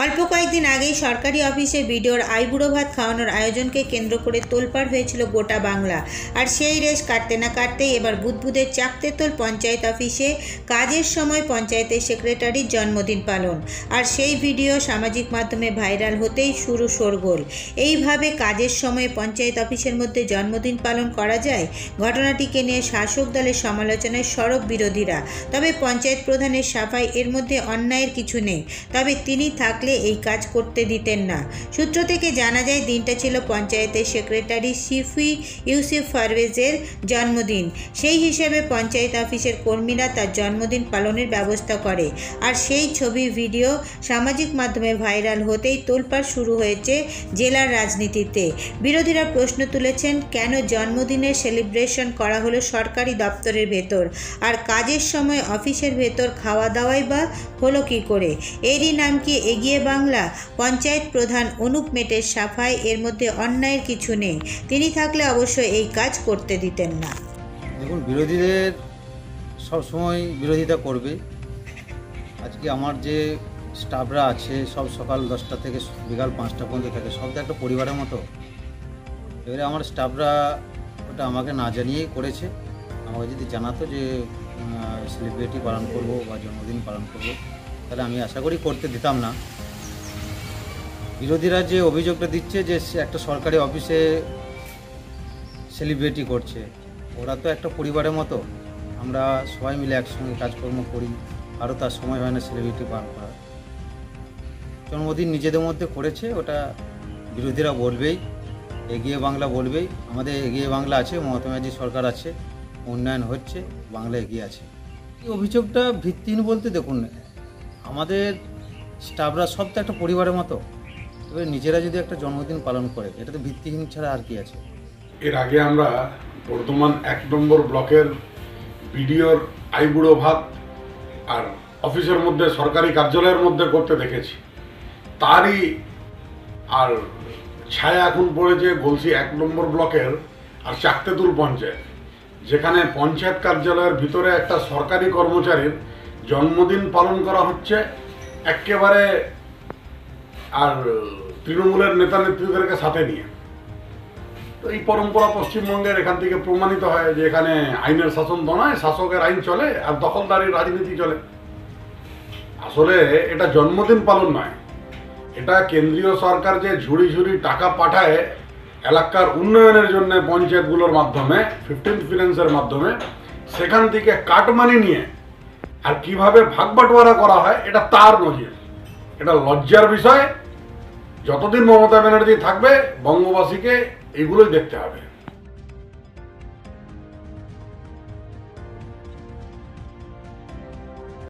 অল্প কয়েকদিন আগেই সরকারি অফিসে বিডিওর আইবুড়ো ভাত খাওয়ানোর আয়োজনকে কেন্দ্র করে তোলপাড় হয়েছিল গোটা বাংলা। আর সেই রেশ কাটতে না কাটতেই এবার বুদবুদের চাকতেতল পঞ্চায়েত অফিসে কাজের সময় পঞ্চায়েতের সেক্রেটারির জন্মদিন পালন। আর সেই ভিডিও সামাজিক মাধ্যমে ভাইরাল হতেই শুরু শোরগোল। এইভাবে কাজের সময় পঞ্চায়েত অফিসের মধ্যে জন্মদিন পালন করা যায়? ঘটনাটিকে নিয়ে শাসক দলের সমালোচনায় সরব বিরোধীরা। তবে পঞ্চায়েত প্রধানের সাফাই, এর মধ্যে অন্যায়ের কিছু নেই, তবে তিনি থাকলে এই কাজ করতে দিতেন না। সূত্র থেকে জানা যায়, দিনটা ছিল পঞ্চায়েতের সেক্রেটারি শিফি ইউসুফ পারভেজের জন্মদিন। সেই হিসেবে পঞ্চায়েত অফিসের কর্মীরা তার জন্মদিন পালনের ব্যবস্থা করে। আর সেই ছবি ভিডিও সামাজিক মাধ্যমে ভাইরাল হতেই তোলপাড় শুরু হয়েছে জেলার রাজনীতিতে। বিরোধীরা প্রশ্ন তুলেছেন, কেন জন্মদিনের সেলিব্রেশন করা হলো সরকারি দপ্তরের ভেতর, আর কাজের সময় অফিসের ভেতর খাওয়া দাওয়াই বা হলো কী করে? এরই নাম কি এগিয়ে বাংলা? পঞ্চায়েত প্রধান অনুপ মেটের সাফাই, এর মধ্যে অন্যায়ের কিছু নেই, তিনি থাকলে অবশ্যই এই কাজ করতে দিতেন না। দেখুন, বিরোধীদের সবসময় বিরোধিতা করবে। আজকে আমার যে স্টাফরা আছে সব সকাল 10টা থেকে বিকাল 5টা পর্যন্ত থাকে, সব তো একটা পরিবারের মতো। এবারে আমার স্টাফরা ওটা আমাকে না জানিয়েই করেছে। আমাকে যদি জানাতো যে সেলিব্রিটি পালন করব বা জন্মদিন পালন করব, তাহলে আমি আশা করি করতে দিতাম না। বিরোধীরা যে অভিযোগটা দিচ্ছে যে একটা সরকারি অফিসে সেলিব্রিটি করছে, ওরা তো একটা পরিবারের মতো। আমরা সবাই মিলে একসঙ্গে কাজকর্ম করি, আরও তার সময় হয় না সেলিব্রিটি পালন করার। জন্মদিন নিজেদের মধ্যে করেছে, ওটা বিরোধীরা বলবেই, এগিয়ে বাংলা বলবেই। আমাদের এগিয়ে বাংলা আছে, মমতা ব্যানার্জি সরকার আছে, উন্নয়ন হচ্ছে, বাংলা এগিয়ে আছে। এই অভিযোগটা ভিত্তিহীন বলতে, দেখুন আমাদের স্টাফরা সব তো একটা পরিবারের মতো। এবার নিজেরা যদি একটা জন্মদিন পালন করে, এটা তো ভিত্তিহীন ছাড়া আর কি আছে? এর আগে আমরা বর্ধমান 1 নম্বর ব্লকের বিডিওর আইবুড়ো ভাত আর অফিসের মধ্যে সরকারি কার্যালয়ের মধ্যে করতে দেখেছি। তারই আর ছায়া এখন পড়েছে গলসি 1 নম্বর ব্লকের আর চাকতেতুল পঞ্চায়েত, যেখানে পঞ্চায়েত কার্যালয়ের ভিতরে একটা সরকারি কর্মচারীর জন্মদিন পালন করা হচ্ছে একেবারে, আর তৃণমূলের নেতা নেত্রীদেরকে সাথে নিয়ে। তো এই পরম্পরা পশ্চিমবঙ্গের এখান থেকে প্রমাণিত হয় যে এখানে আইনের শাসন তো নয়, শাসকের আইন চলে আর দখলদারির রাজনীতি চলে। আসলে এটা জন্মদিন পালন নয়, এটা কেন্দ্রীয় সরকার যে ঝুড়ি ঝুড়ি টাকা পাঠায় এলাকার উন্নয়নের জন্য পঞ্চায়েতগুলোর মাধ্যমে, 15th ফিন্যান্সের মাধ্যমে, সেখান থেকে কাটমানি নিয়ে আর কিভাবে ভাগ বাটোয়ারা করা হয়, এটা তার নজির। এটা লজ্জার বিষয়। যতদিন মমতা ব্যানার্জি থাকবে, বঙ্গবাসীকে এগুলোই দেখতে হবে।